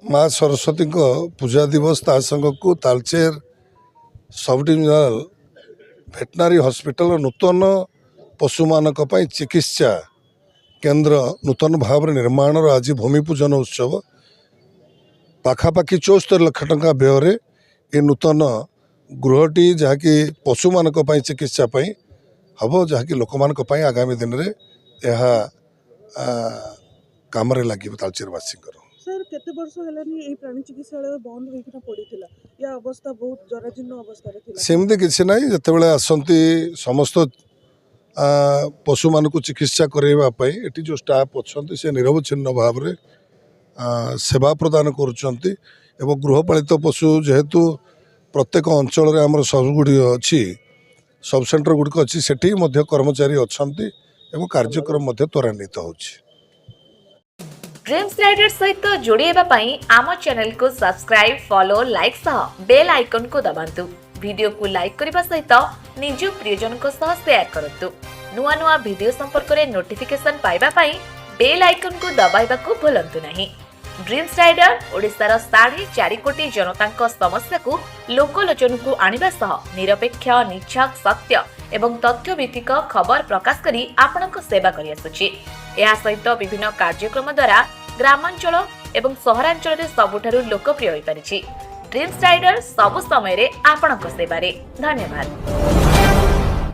माँ सरस्वती को पूजा दिवस ता संगक तालचेर सब डिविजनल भेटनारी हॉस्पिटल नूतन पशु मान चिकित्सा केन्द्र नूतन भाव निर्माण आज भूमि पूजन उत्सव पाखापाखि 74 लाख टंका व्यय ये नूतन गृहटी जहाँकि पशु मान चिकित्सा हम जहाँकि लोक मान आगामी दिन में यह काम लगे तालचेरवासी सर केते वर्ष हेलानी ए प्राणी चिकित्सालय बंद होइकिना पड़ीथिला या अवस्था बहुत जराजीर्ण अवस्था रे थिला सेमती किसी ना जिते आसती समस्त पशु मान चिकित्सा करवाई ये जो स्टाफ अच्छा से निरवच्छिन्न भाव में सेवा प्रदान करुँच गृहपालित पशु जेहेतु प्रत्येक अंचल आम सब गुड़ी अच्छी सब सेंटर गुड़िक अच्छी से कर्मचारी अच्छा कार्यक्रम त्वरान्वित होछि। ड्रीम्स राइडर सहित जोड़ेबा पई आम चैनल को सब्सक्राइब फॉलो लाइक सह बेल आइकन को दबांतु। वीडियो को लाइक करबा सहित निज प्रियजन को सह शेयर करंतु। नुआ नुआ वीडियो संपर्क रे नोटिफिकेशन पाइबा पई बेल आइकन को दबाइबा को भूलंतु नहीं। ड्रीम्स राइडर ओडिशार 4.5 कोटी जनतांक समस्या को लोकलोचन को आनिबा सह निरपेक्ष निछक सत्य एवं तथ्य भित्तिक खबर प्रकाश करी आपनक सेवा करि आसुछि। या सहित विभिन्न कार्यक्रम द्वारा ग्रामांचल एवं सहरांचल रे सबुठारु लोकप्रिय होई परिछि। ड्रीम्स राइडर सब समय रे आपनक सेवा रे धन्यवाद।